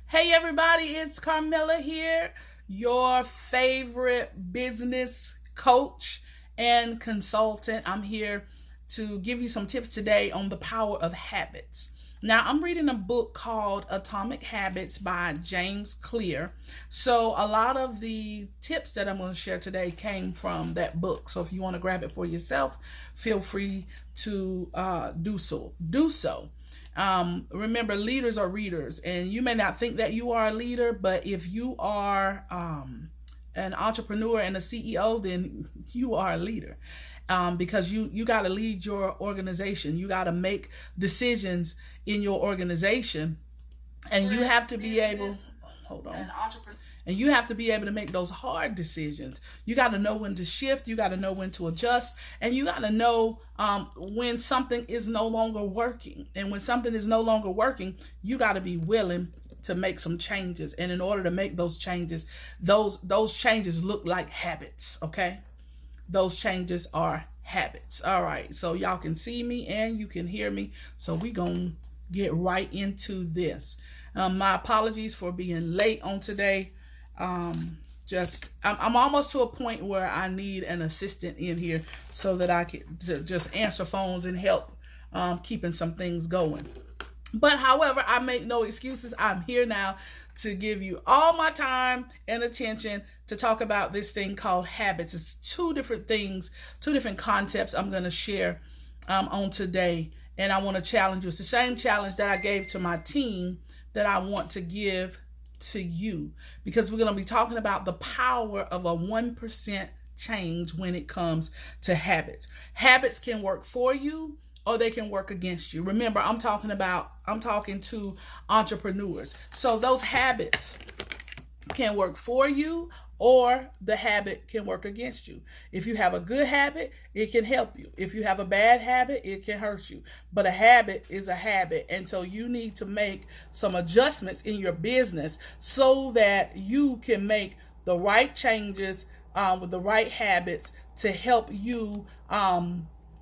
Hey everybody, it's Carmela here, your favorite business coach and consultant. I'm here to give you some tips today on the power of habits. Now, I'm reading a book called Atomic Habits by James Clear. So a lot of the tips that I'm going to share today came from that book. So if you want to grab it for yourself, feel free to do so. Remember, leaders are readers, and you may not think that you are a leader, but if you are an entrepreneur and a CEO, then you are a leader. Because you got to lead your organization. You got to make decisions in your organization, and you have to be able, hold on. And you have to be able to make those hard decisions. You got to know when to shift. You got to know when to adjust. And you got to know when something is no longer working. And when something is no longer working, you got to be willing to make some changes. And in order to make those changes, those changes look like habits, okay? Those changes are habits. All right, so y'all can see me and you can hear me. So we gonna get right into this. My apologies for being late on today. I'm almost to a point where I need an assistant in here so that I can just answer phones and help keeping some things going. But however, I make no excuses. I'm here now to give you all my time and attention to talk about this thing called habits. It's two different things, two different concepts I'm going to share on today. And I want to challenge you. It's the same challenge that I gave to my team that I want to give to you, because we're going to be talking about the power of a 1% change when it comes to habits. Habits can work for you or they can work against you. Remember, I'm talking to entrepreneurs. So those habits can work for you or the habit can work against you. If you have a good habit, it can help you. If you have a bad habit, it can hurt you. But a habit is a habit. And so you need to make some adjustments in your business so that you can make the right changes with the right habits to help you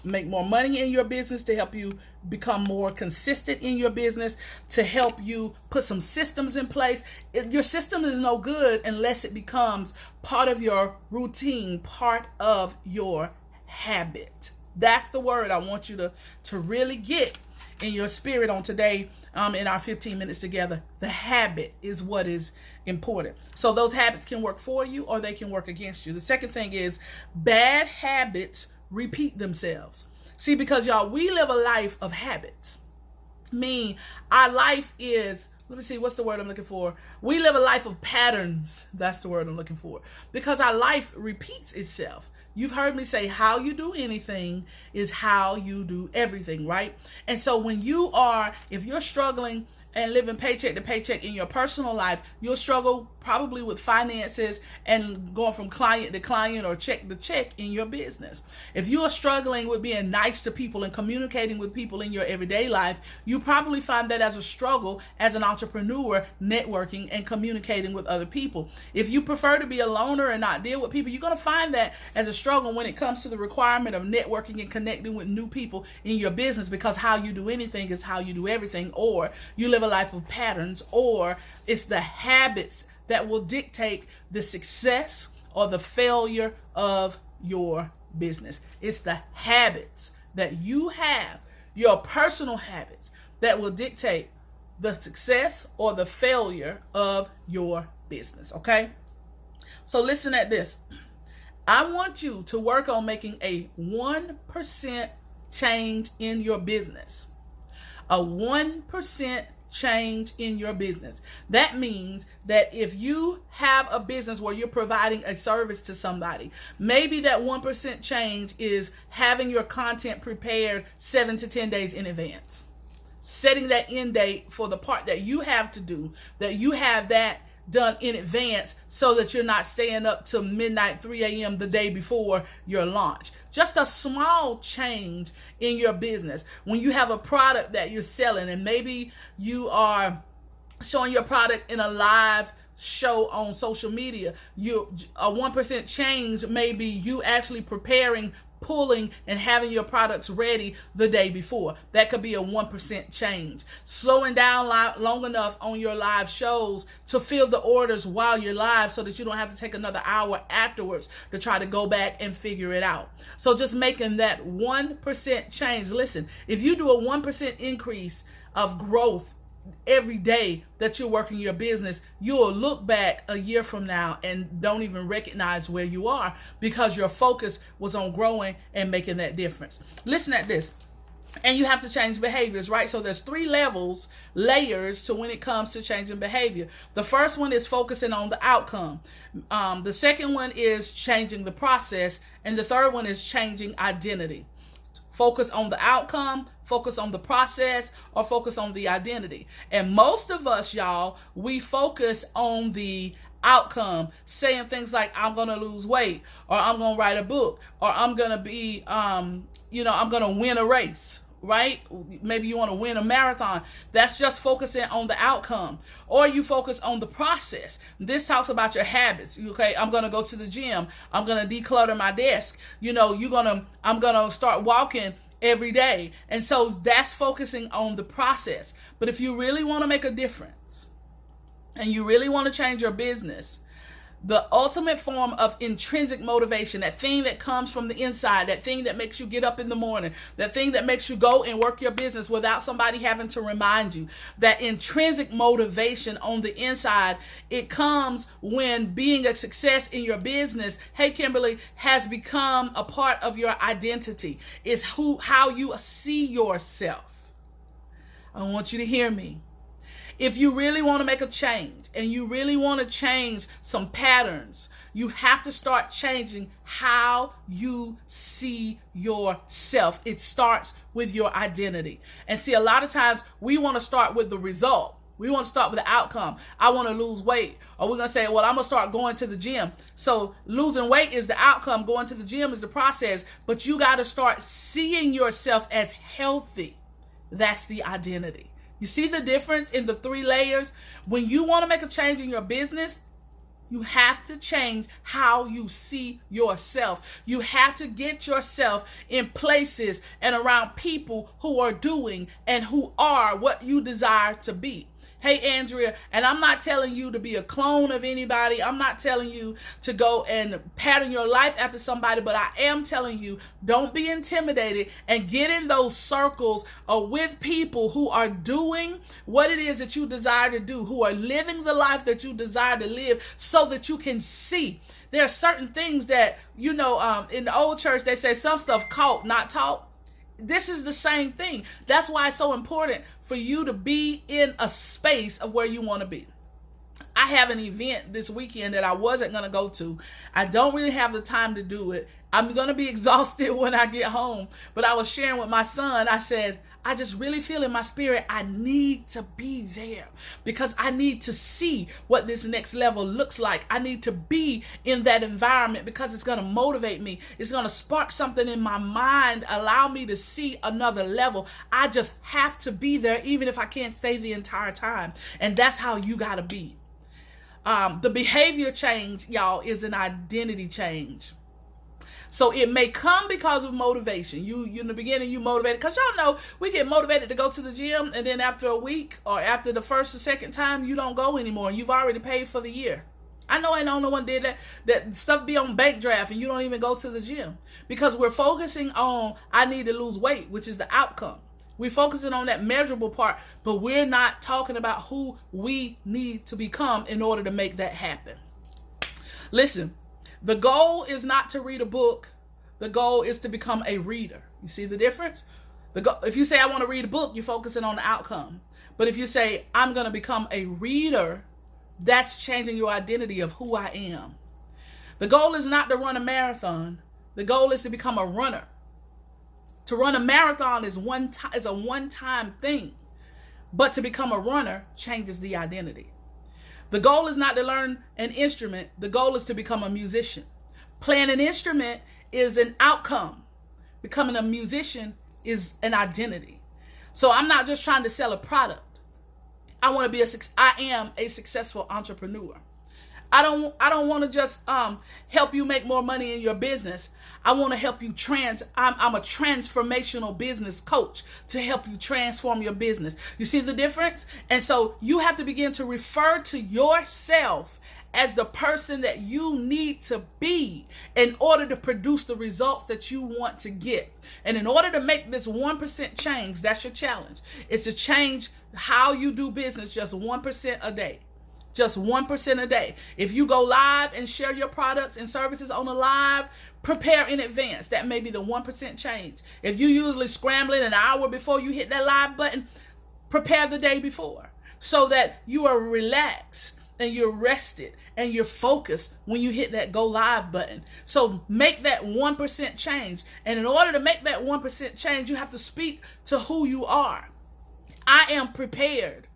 make more money in your business, to help you become more consistent in your business, to help you put some systems in place. Your system is no good unless it becomes part of your routine, part of your habit. That's the word I want you to really get in your spirit on today in our 15 minutes together. The habit is what is important. So those habits can work for you or they can work against you. The second thing is bad habits repeat themselves. See, because y'all, we live a life of habits. Our life is, let me see, what's the word I'm looking for? We live a life of patterns. That's the word I'm looking for. Because our life repeats itself. You've heard me say how you do anything is how you do everything, right? And so if you're struggling and living paycheck to paycheck in your personal life, you'll struggle probably with finances and going from client to client or check to check in your business. If you are struggling with being nice to people and communicating with people in your everyday life, you probably find that as a struggle as an entrepreneur, networking and communicating with other people. If you prefer to be a loner and not deal with people, you're going to find that as a struggle when it comes to the requirement of networking and connecting with new people in your business, because how you do anything is how you do everything, or you live a life of patterns, or it's the habits that will dictate the success or the failure of your business. It's the habits that you have, your personal habits, that will dictate the success or the failure of your business, okay? So listen at this. I want you to work on making a 1% change in your business. A 1% change in your business. That means that if you have a business where you're providing a service to somebody, maybe that 1% change is having your content prepared 7 to 10 days in advance. Setting that end date for the part that you have to do, that you have that done in advance so that you're not staying up till midnight, 3 a.m. the day before your launch. Just a small change in your business. When you have a product that you're selling and maybe you are showing your product in a live show on social media, a 1% change may be you actually preparing pulling and having your products ready the day before. That could be a 1% change. Slowing down long enough on your live shows to fill the orders while you're live so that you don't have to take another hour afterwards to try to go back and figure it out. So just making that 1% change. Listen, if you do a 1% increase of growth every day that you're working your business, you'll look back a year from now and don't even recognize where you are because your focus was on growing and making that difference. Listen at this. And you have to change behaviors, right? So there's 3 layers to when it comes to changing behavior. The first one is focusing on the outcome. The second one is changing the process. And the third one is changing identity. Focus on the outcome, focus on the process, or focus on the identity. And most of us, y'all, we focus on the outcome, saying things like, I'm going to lose weight, or I'm going to write a book, or I'm going to be, I'm going to win a race, right? Maybe you want to win a marathon. That's just focusing on the outcome. Or you focus on the process. This talks about your habits. Okay, I'm going to go to the gym. I'm going to declutter my desk. I'm going to start walking every day. And so that's focusing on the process. But if you really want to make a difference and you really want to change your business, the ultimate form of intrinsic motivation, that thing that comes from the inside, that thing that makes you get up in the morning, that thing that makes you go and work your business without somebody having to remind you, that intrinsic motivation on the inside, it comes when being a success in your business, hey Kimberly, has become a part of your identity. It's how you see yourself. I want you to hear me. If you really want to make a change and you really want to change some patterns, you have to start changing how you see yourself. It starts with your identity. And see, a lot of times we want to start with the result. We want to start with the outcome. I want to lose weight. Or we're going to say, well, I'm going to start going to the gym. So losing weight is the outcome. Going to the gym is the process. But you got to start seeing yourself as healthy. That's the identity. You see the difference in the 3 layers? When you want to make a change in your business, you have to change how you see yourself. You have to get yourself in places and around people who are doing and who are what you desire to be. Hey, Andrea, and I'm not telling you to be a clone of anybody. I'm not telling you to go and pattern your life after somebody, but I am telling you, don't be intimidated and get in those circles with people who are doing what it is that you desire to do, who are living the life that you desire to live so that you can see. There are certain things that, in the old church, they say some stuff caught, not taught. This is the same thing. That's why it's so important for you to be in a space of where you want to be. I have an event this weekend that I wasn't going to go to. I don't really have the time to do it. I'm going to be exhausted when I get home. But I was sharing with my son. I said, I just really feel in my spirit, I need to be there because I need to see what this next level looks like. I need to be in that environment because it's going to motivate me. It's going to spark something in my mind, allow me to see another level. I just have to be there even if I can't stay the entire time. And that's how you got to be. The behavior change, y'all, is an identity change. So it may come because of motivation. You in the beginning, you motivated. Because y'all know, we get motivated to go to the gym. And then after a week or after the first or second time, you don't go anymore. You've already paid for the year. I know ain't no one did that. That stuff be on bank draft and you don't even go to the gym. Because we're focusing on, I need to lose weight, which is the outcome. We're focusing on that measurable part. But we're not talking about who we need to become in order to make that happen. Listen. The goal is not to read a book. The goal is to become a reader. You see the difference? If you say, I want to read a book, you're focusing on the outcome. But if you say, I'm going to become a reader, that's changing your identity of who I am. The goal is not to run a marathon. The goal is to become a runner. To run a marathon is a one-time thing. But to become a runner changes the identity. The goal is not to learn an instrument. The goal is to become a musician. Playing an instrument is an outcome. Becoming a musician is an identity. So I'm not just trying to sell a product. I am a successful entrepreneur. I don't want to just help you make more money in your business. I want to help you I'm a transformational business coach to help you transform your business. You see the difference? And so you have to begin to refer to yourself as the person that you need to be in order to produce the results that you want to get. And in order to make this 1% change, that's your challenge, is to change how you do business just 1% a day. Just 1% a day. If you go live and share your products and services on a live, prepare in advance. That may be the 1% change. If you usually scrambling an hour before you hit that live button, prepare the day before so that you are relaxed and you're rested and you're focused when you hit that go live button. So make that 1% change. And in order to make that 1% change, you have to speak to who you are. I am prepared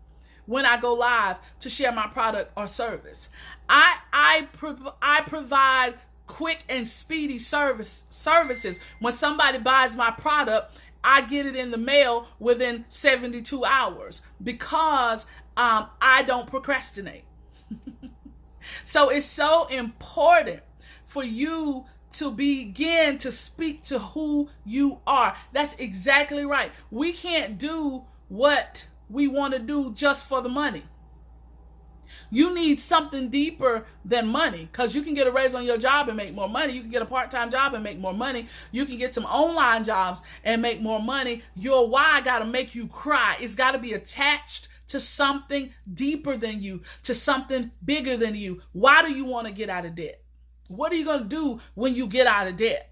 when I go live to share my product or service. I provide quick and speedy services. When somebody buys my product, I get it in the mail within 72 hours because I don't procrastinate. So it's so important for you to begin to speak to who you are. That's exactly right. We can't do what we want to do just for the money. You need something deeper than money, because you can get a raise on your job and make more money. You can get a part-time job and make more money. You can get some online jobs and make more money. Your why got to make you cry. It's got to be attached to something deeper than you, to something bigger than you. Why do you want to get out of debt? What are you going to do when you get out of debt?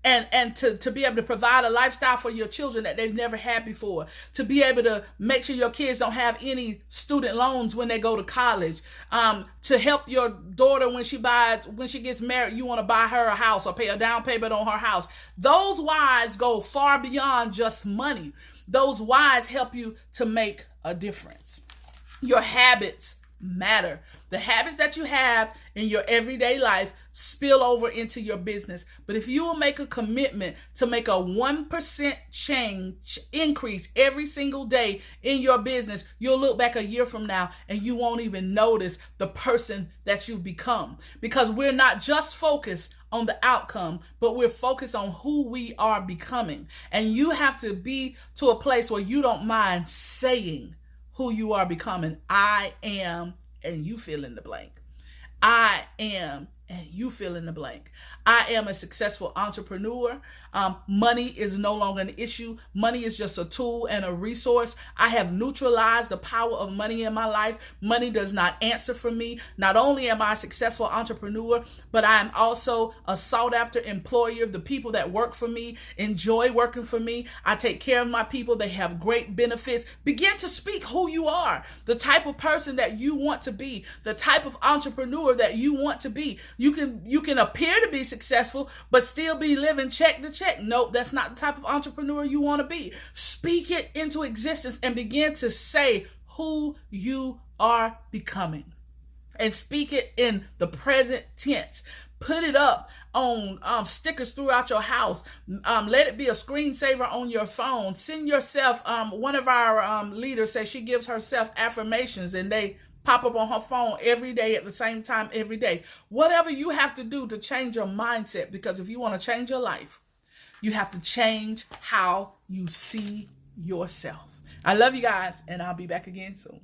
And to be able to provide a lifestyle for your children that they've never had before, to be able to make sure your kids don't have any student loans when they go to college, to help your daughter when she gets married, you want to buy her a house or pay a down payment on her house. Those whys go far beyond just money. Those whys help you to make a difference. Your habits matter. The habits that you have in your everyday life spill over into your business. But if you will make a commitment to make a 1% change increase every single day in your business, you'll look back a year from now and you won't even notice the person that you've become. Because we're not just focused on the outcome, but we're focused on who we are becoming. And you have to be to a place where you don't mind saying who you are becoming. I am, and you fill in the blank. I am, and you fill in the blank. I am a successful entrepreneur. Money is no longer an issue. Money is just a tool and a resource. I have neutralized the power of money in my life. Money does not answer for me. Not only am I a successful entrepreneur, but I am also a sought after employer. The people that work for me enjoy working for me. I take care of my people. They have great benefits. Begin to speak who you are, the type of person that you want to be, the type of entrepreneur that you want to be. You can appear to be successful, but still be living check to check. Nope, that's not the type of entrepreneur you want to be. Speak it into existence and begin to say who you are becoming. And speak it in the present tense. Put it up on stickers throughout your house. Let it be a screensaver on your phone. Send yourself, one of our leaders says she gives herself affirmations and they pop up on her phone every day at the same time every day. Whatever you have to do to change your mindset, because if you want to change your life, you have to change how you see yourself. I love you guys, and I'll be back again soon.